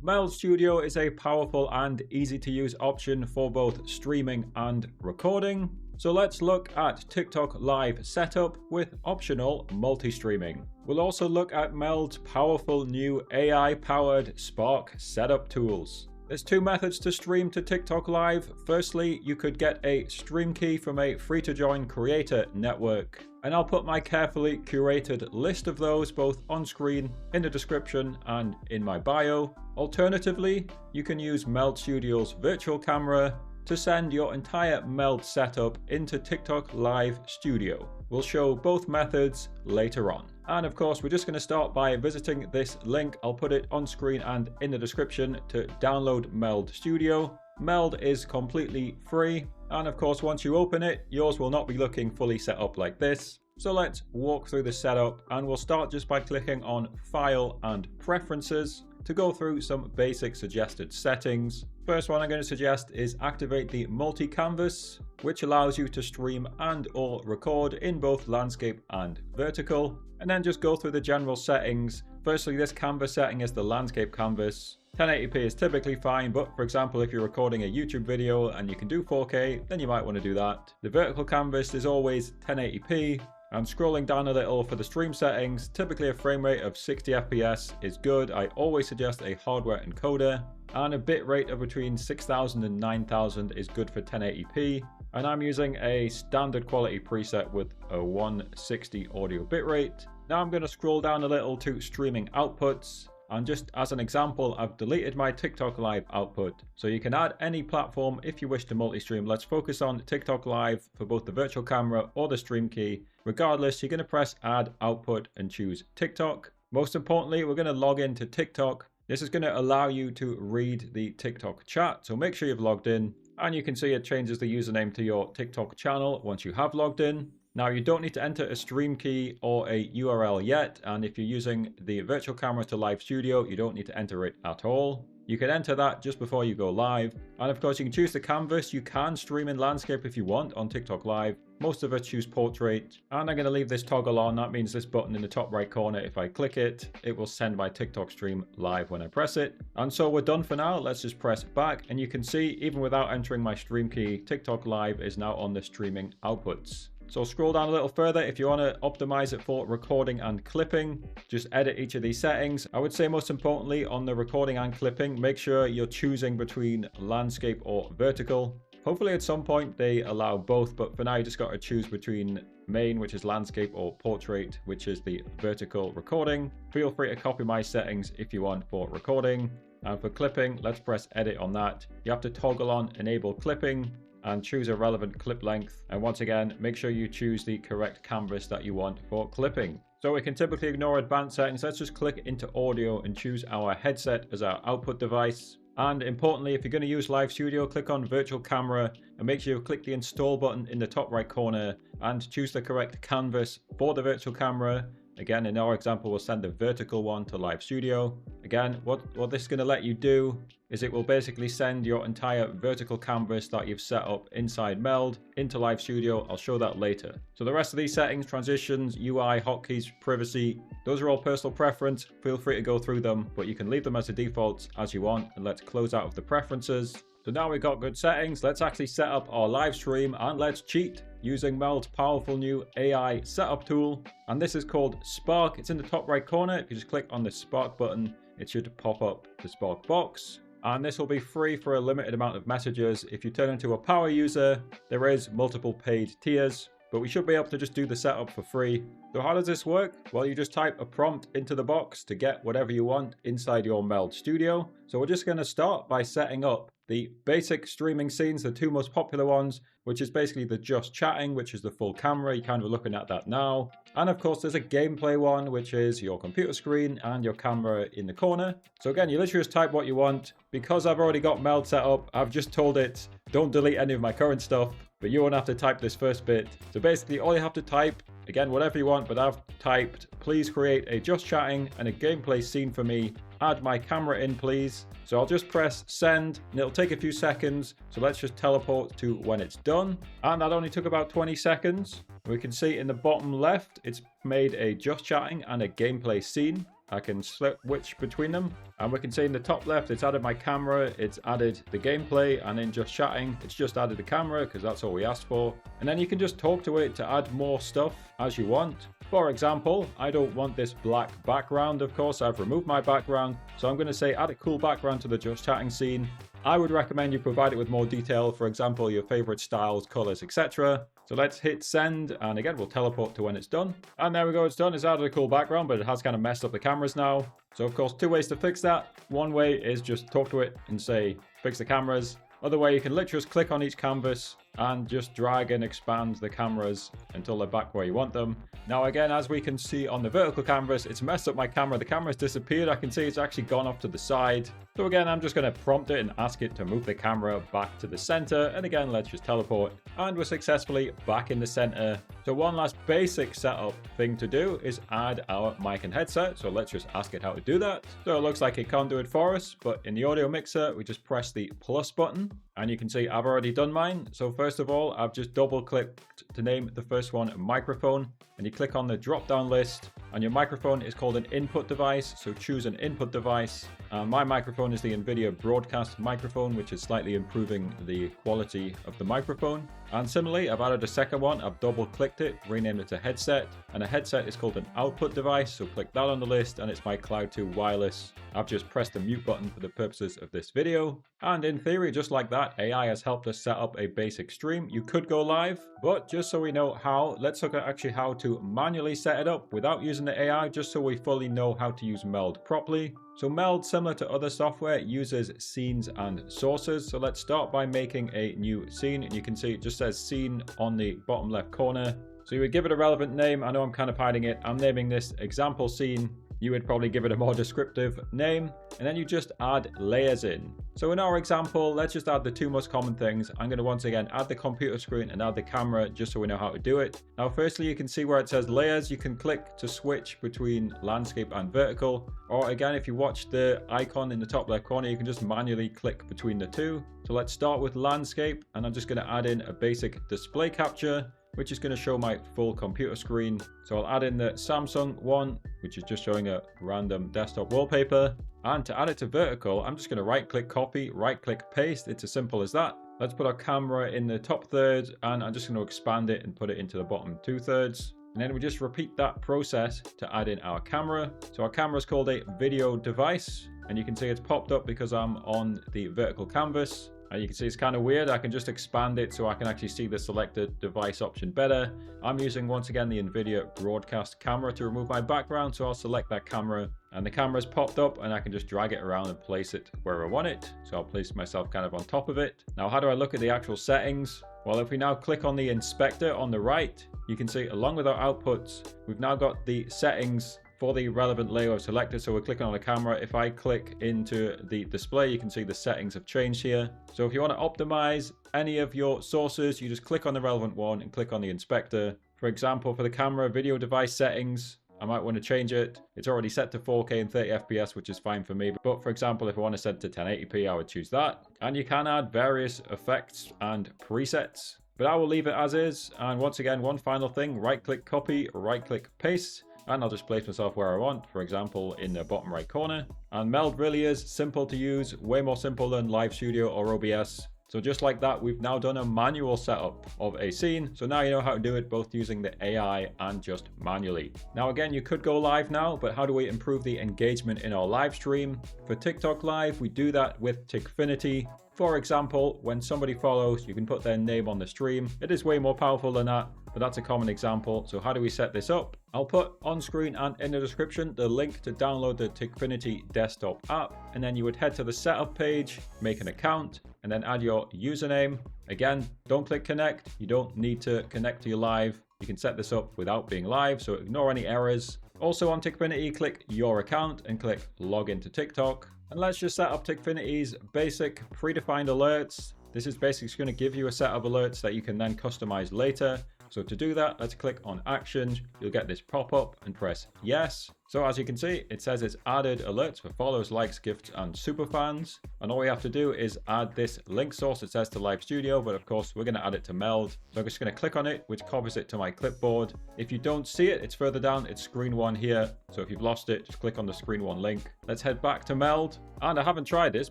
Meld Studio is a powerful and easy to use option for both streaming and recording. So let's look at TikTok Live setup with optional multi-streaming. We'll also look at Meld's powerful new AI-powered Spark setup tools. There's two methods to stream to TikTok Live. Firstly, you could get a stream key from a free-to-join creator network. And I'll put my carefully curated list of those both on screen, in the description, and in my bio. Alternatively, you can use Meld Studio's virtual camera to send your entire Meld setup into TikTok Live Studio. We'll show both methods later on. And of course, we're just going to start by visiting this link. I'll put it on screen and in the description to download Meld Studio. Meld is completely free. And of course, once you open it, yours will not be looking fully set up like this. So let's walk through the setup, and we'll start just by clicking on File and Preferences to go through some basic suggested settings. First one I'm going to suggest is activate the multi-canvas, which allows you to stream and or record in both landscape and vertical. And then just go through the general settings. Firstly, this canvas setting is the landscape canvas. 1080p is typically fine, but for example, if you're recording a YouTube video and you can do 4K, then you might want to do that. The vertical canvas is always 1080p. And scrolling down a little for the stream settings, typically a frame rate of 60 FPS is good. I always suggest a hardware encoder. And a bit rate of between 6000 and 9000 is good for 1080p. And I'm using a standard quality preset with a 160 audio bitrate. Now I'm going to scroll down a little to streaming outputs. And just as an example, I've deleted my TikTok Live output. So you can add any platform if you wish to multi-stream. Let's focus on TikTok Live for both the virtual camera or the stream key. Regardless, you're going to press add output and choose TikTok. Most importantly, we're going to log into TikTok. This is going to allow you to read the TikTok chat. So make sure you've logged in, and you can see it changes the username to your TikTok channel once you have logged in. Now, you don't need to enter a stream key or a URL yet, and if you're using the virtual camera to Live Studio, you don't need to enter it at all. You can enter that just before you go live. And of course, you can choose the canvas. You can stream in landscape if you want on TikTok Live. Most of us choose portrait. And I'm going to leave this toggle on. That means this button in the top right corner, if I click it, it will send my TikTok stream live when I press it. And so we're done for now. Let's just press back. And you can see, even without entering my stream key, TikTok Live is now on the streaming outputs. So scroll down a little further. If you want to optimize it for recording and clipping, just edit each of these settings. I would say most importantly on the recording and clipping, make sure you're choosing between landscape or vertical. Hopefully at some point they allow both, but for now you just got to choose between main, which is landscape, or portrait, which is the vertical recording. Feel free to copy my settings if you want for recording. And for clipping, let's press edit on that. You have to toggle on enable clipping and choose a relevant clip length. And once again, make sure you choose the correct canvas that you want for clipping. So we can typically ignore advanced settings. Let's just click into audio and choose our headset as our output device. And importantly, if you're going to use Live Studio, click on virtual camera and make sure you click the install button in the top right corner and choose the correct canvas for the virtual camera. Again, in our example, we'll send the vertical one to Live Studio. Again, what this is going to let you do is it will basically send your entire vertical canvas that you've set up inside Meld into Live Studio. I'll show that later. So the rest of these settings, transitions, UI, hotkeys, privacy, those are all personal preference. Feel free to go through them, but you can leave them as the defaults as you want. And let's close out of the preferences. So now we've got good settings. Let's actually set up our live stream and let's cheat using Meld's powerful new AI setup tool. And this is called Spark. It's in the top right corner. If you just click on the Spark button, it should pop up the Spark box. And this will be free for a limited amount of messages. If you turn into a power user, there is multiple paid tiers, but we should be able to just do the setup for free. So how does this work? Well, you just type a prompt into the box to get whatever you want inside your Meld Studio. So we're just going to start by setting up the basic streaming scenes, the two most popular ones, which is basically the just chatting, which is the full camera. You're kind of looking at that now. And of course, there's a gameplay one, which is your computer screen and your camera in the corner. So again, you literally just type what you want. Because I've already got Meld set up, I've just told it, don't delete any of my current stuff, but you won't have to type this first bit. So basically all you have to type, again, whatever you want, but I've typed, please create a just chatting and a gameplay scene for me. Add my camera in, please. So I'll just press send and it'll take a few seconds. So let's just teleport to when it's done. And that only took about 20 seconds. We can see in the bottom left, it's made a just chatting and a gameplay scene. I can switch between them. And we can see in the top left, it's added my camera, it's added the gameplay, and in just chatting, it's just added the camera because that's all we asked for. And then you can just talk to it to add more stuff as you want. For example, I don't want this black background, of course, I've removed my background. So I'm going to say add a cool background to the just chatting scene. I would recommend you provide it with more detail, for example, your favorite styles, colors, etc. So let's hit send, and again, we'll teleport to when it's done. And there we go, it's done. It's added a cool background, but it has kind of messed up the cameras now. So of course, 2 ways to fix that. One way is just talk to it and say, fix the cameras. Other way, you can literally just click on each canvas and just drag and expand the cameras until they're back where you want them. Now again, as we can see on the vertical canvas, it's messed up my camera. The camera's disappeared. I can see it's actually gone off to the side. So again, I'm just going to prompt it and ask it to move the camera back to the center. And again, let's just teleport. And we're successfully back in the center. So one last basic setup thing to do is add our mic and headset. So let's just ask it how to do that. So it looks like it can't do it for us, but in the audio mixer, we just press the plus button. And you can see I've already done mine. So first of all, I've just double clicked to name the first one microphone. And you click on the drop down list. And your microphone is called an input device. So choose an input device. My microphone is the NVIDIA broadcast microphone, which is slightly improving the quality of the microphone. And similarly, I've added a second one. I've double clicked it, renamed it to headset. And a headset is called an output device. So click that on the list and it's my Cloud 2 wireless. I've just pressed the mute button for the purposes of this video. And in theory, just like that, AI has helped us set up a basic stream. You could go live, but just so we know how, let's look at actually how to manually set it up without using the AI, just so we fully know how to use Meld properly. So Meld, similar to other software, uses scenes and sources. So let's start by making a new scene. And you can see it just says scene on the bottom left corner. So you would give it a relevant name. I know I'm kind of hiding it. I'm naming this example scene. You would probably give it a more descriptive name, and then you just add layers in. So in our example, let's just add the 2 most common things. I'm going to once again add the computer screen and add the camera just so we know how to do it. Now, firstly, you can see where it says layers. You can click to switch between landscape and vertical. Or again, if you watch the icon in the top left corner, you can just manually click between the two. So let's start with landscape, and I'm just going to add in a basic display capture, which is going to show my full computer screen. So I'll add in the Samsung one, which is just showing a random desktop wallpaper. And to add it to vertical, I'm just going to right click copy, right click paste. It's as simple as that. Let's put our camera in the top third, and I'm just going to expand it and put it into the bottom 2/3. And then we just repeat that process to add in our camera. So our camera is called a video device, and you can see it's popped up because I'm on the vertical canvas. You can see it's kind of weird. I can just expand it so I can actually see the selected device option better. I'm using, once again, the NVIDIA broadcast camera to remove my background. So I'll select that camera, and the camera's popped up, and I can just drag it around and place it where I want it. So I'll place myself kind of on top of it. Now, how do I look at the actual settings? Well, if we now click on the inspector on the right, you can see along with our outputs, we've now got the settings for the relevant layer I've selected. So we're clicking on the camera. If I click into the display, you can see the settings have changed here. So if you want to optimize any of your sources, you just click on the relevant one and click on the inspector. For example, for the camera video device settings, I might want to change it. It's already set to 4K and 30 FPS, which is fine for me. But for example, if I want to set it to 1080p, I would choose that. And you can add various effects and presets, but I will leave it as is. And once again, one final thing, right click copy, right click paste. And I'll just place myself where I want, for example, in the bottom right corner. And Meld really is simple to use, way more simple than Live Studio or OBS. So just like that, we've now done a manual setup of a scene. So now you know how to do it both using the AI and just manually. Now again, you could go live now, but how do we improve the engagement in our live stream? For TikTok Live, we do that with TikFinity. For example, when somebody follows, you can put their name on the stream. It is way more powerful than that, but that's a common example. So how do we set this up? I'll put on screen and in the description the link to download the TikFinity desktop app. And then you would head to the setup page, make an account, and then add your username. Again, don't click connect. You don't need to connect to your live. You can set this up without being live, so ignore any errors. Also on TikFinity, click your account and click log into TikTok. And let's just set up TikFinity's basic predefined alerts. This is basically going to give you a set of alerts that you can then customize later. So to do that, let's click on actions. You'll get this pop-up and press yes. So as you can see, it says it's added alerts for follows, likes, gifts, and super fans. And all we have to do is add this link source. It says to Live Studio, but of course we're going to add it to Meld. So I'm just going to click on it, which copies it to my clipboard. If you don't see it, it's further down. It's screen 1 here. So if you've lost it, just click on the screen 1 link. Let's head back to Meld. And I haven't tried this,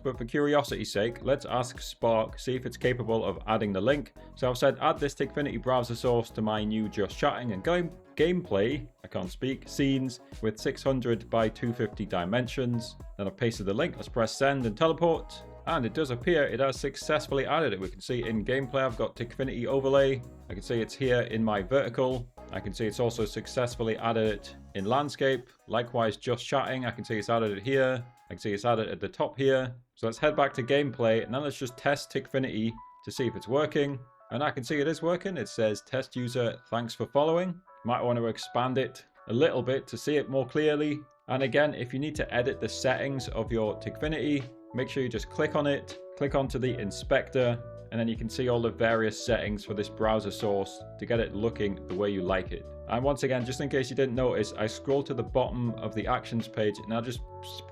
but for curiosity's sake, let's ask Spark, see if it's capable of adding the link. So I've said add this TikFinity browser source to my new Just Chatting and gameplay, I can't speak, scenes with 600 by 250 dimensions. Then I've pasted the link. Let's press send and teleport. And it does appear it has successfully added it. We can see in gameplay I've got TikFinity overlay. I can see it's here in my vertical. I can see it's also successfully added it in landscape. Likewise, Just Chatting, I can see it's added it here. I can see it's added at the top here. So let's head back to gameplay and then let's just test TikFinity to see if it's working. And I can see it is working. It says test user, thanks for following. Might want to expand it a little bit to see it more clearly. And again, if you need to edit the settings of your TikFinity, make sure you just click on it, click onto the inspector, and then you can see all the various settings for this browser source to get it looking the way you like it. And once again, just in case you didn't notice, I scrolled to the bottom of the actions page and I just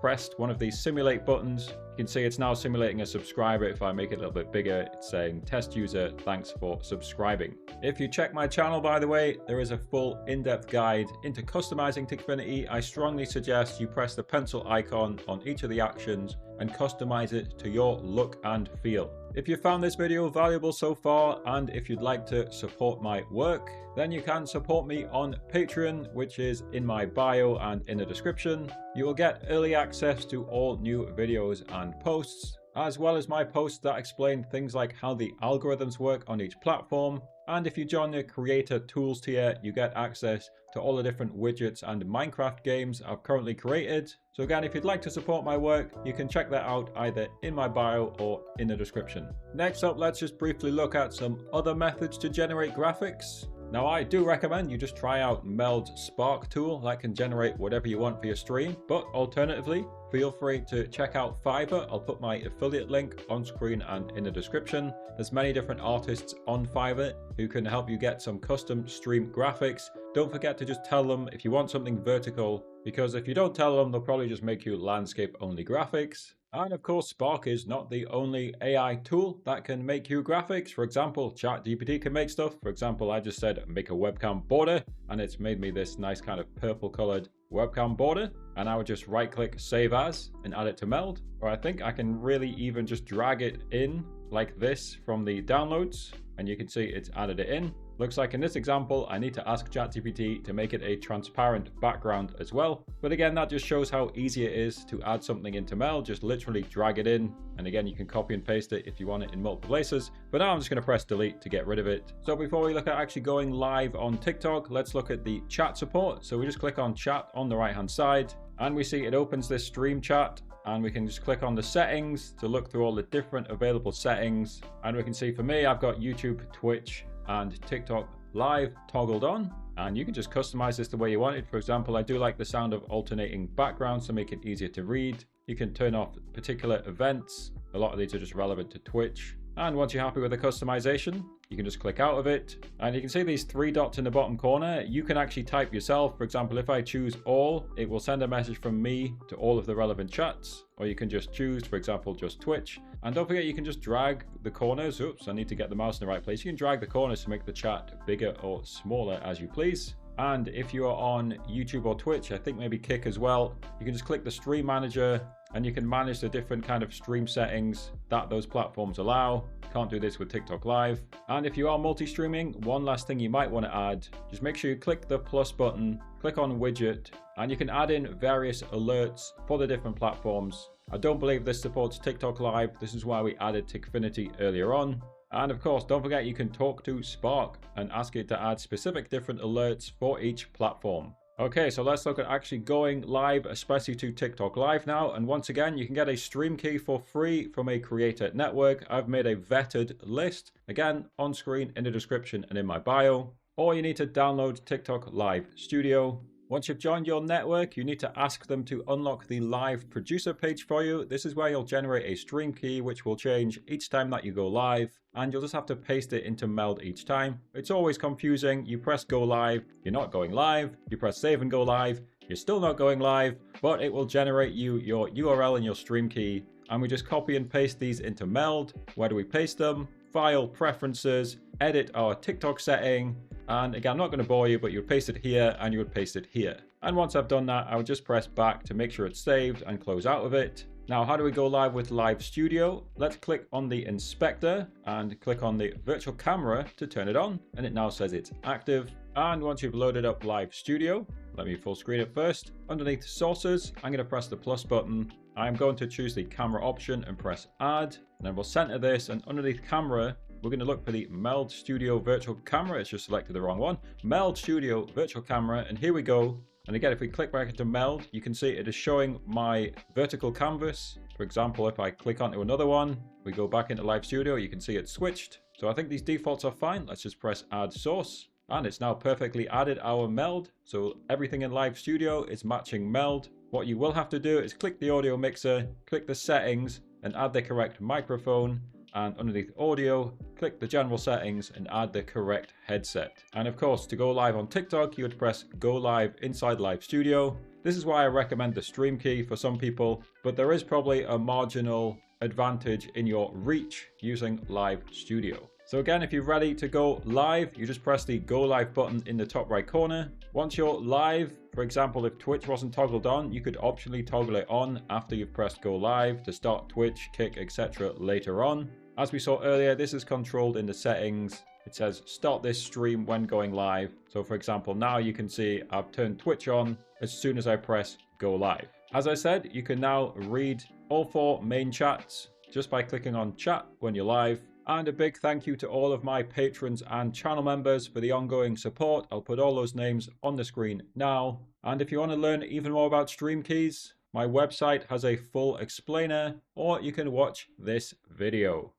pressed one of these simulate buttons. You can see it's now simulating a subscriber. If I make it a little bit bigger, it's saying test user, thanks for subscribing. If you check my channel, by the way, there is a full in-depth guide into customizing TikFinity. I strongly suggest you press the pencil icon on each of the actions and customize it to your look and feel. If you found this video valuable so far, and if you'd like to support my work, then you can support me on Patreon, which is in my bio and in the description. You will get early access to all new videos and posts, as well as my posts that explain things like how the algorithms work on each platform. And if you join the creator tools tier, you get access to all the different widgets and Minecraft games I've currently created. So again, if you'd like to support my work, you can check that out either in my bio or in the description. Next up, let's just briefly look at some other methods to generate graphics. Now, I do recommend you just try out Meld's Spark tool that can generate whatever you want for your stream, but alternatively, feel free to check out Fiverr. I'll put my affiliate link on screen and in the description. There's many different artists on Fiverr who can help you get some custom stream graphics. Don't forget to just tell them if you want something vertical, because if you don't tell them, they'll probably just make you landscape only graphics. And of course, Spark is not the only AI tool that can make you graphics. For example, ChatGPT can make stuff. For example, I just said make a webcam border and it's made me this nice kind of purple colored webcam border. And I would just right click save as and add it to Meld. Or I think I can really even just drag it in like this from the downloads. And you can see it's added it in. Looks like in this example, I need to ask ChatGPT to make it a transparent background as well. But again, that just shows how easy it is to add something into Meld. Just literally drag it in. And again, you can copy and paste it if you want it in multiple places. But now I'm just going to press delete to get rid of it. So before we look at actually going live on TikTok, let's look at the chat support. So we just click on chat on the right hand side and we see it opens this stream chat. And we can just click on the settings to look through all the different available settings. And we can see for me, I've got YouTube, Twitch, and TikTok live toggled on. And you can just customize this the way you want it. For example, I do like the sound of alternating backgrounds to make it easier to read. You can turn off particular events. A lot of these are just relevant to Twitch. And once you're happy with the customization, you can just click out of it. And you can see these 3 dots in the bottom corner. You can actually type yourself. For example, if I choose all, it will send a message from me to all of the relevant chats. Or you can just choose, for example, just Twitch. And don't forget, you can just drag the corners. Oops, I need to get the mouse in the right place. You can drag the corners to make the chat bigger or smaller as you please. And if you are on YouTube or Twitch, I think maybe Kick as well, you can just click the stream manager and you can manage the different kind of stream settings that those platforms allow. Can't do this with TikTok Live. And if you are multi-streaming, one last thing you might want to add, just make sure you click the plus button, click on widget, and you can add in various alerts for the different platforms. I don't believe this supports TikTok Live. This is why we added TikFinity earlier on. And of course, don't forget you can talk to Spark and ask it to add specific different alerts for each platform. Okay, so let's look at actually going live, especially to TikTok Live now. And once again, you can get a stream key for free from a creator network. I've made a vetted list, again, on screen, in the description, and in my bio. Or you need to download TikTok Live Studio. Once you've joined your network, you need to ask them to unlock the live producer page for you. This is where you'll generate a stream key, which will change each time that you go live. And you'll just have to paste it into Meld each time. It's always confusing. You press go live, you're not going live. You press save and go live, You're still not going live, but it will generate you your URL and your stream key. And we just copy and paste these into Meld. Where do we paste them? File, Preferences, edit our TikTok setting. And again, I'm not going to bore you, but you would paste it here and you would paste it here. And once I've done that, I would just press back to make sure it's saved and close out of it. Now, how do we go live with Live Studio? Let's click on the inspector and click on the virtual camera to turn it on. And it now says it's active. And once you've loaded up Live Studio, let me full screen it first. Underneath sources, I'm going to press the plus button. I'm going to choose the camera option and press add. And then we'll center this, and underneath camera, we're going to look for the Meld Studio virtual camera. It's just selected the wrong one. Meld Studio virtual camera, and here we go. And again, if we click back into Meld, you can see it is showing my vertical canvas. For example, if I click onto another one, we go back into Live Studio, you can see it's switched. So I think these defaults are fine. Let's just press add source. And it's now perfectly added our Meld. So everything in Live Studio is matching Meld. What you will have to do is click the audio mixer, click the settings, and add the correct microphone. And underneath audio, click the general settings and add the correct headset. And of course, to go live on TikTok, you would press go live inside Live Studio. This is why I recommend the stream key for some people, but there is probably a marginal advantage in your reach using Live Studio. So again, if you're ready to go live, you just press the go live button in the top right corner. Once you're live, for example, if Twitch wasn't toggled on, you could optionally toggle it on after you've pressed go live to start Twitch, Kick, etc. later on. As we saw earlier, this is controlled in the settings. It says start this stream when going live. So for example, now you can see I've turned Twitch on as soon as I press go live. As I said, you can now read all 4 main chats just by clicking on chat when you're live. And a big thank you to all of my patrons and channel members for the ongoing support. I'll put all those names on the screen now. And if you want to learn even more about stream keys, my website has a full explainer, or you can watch this video.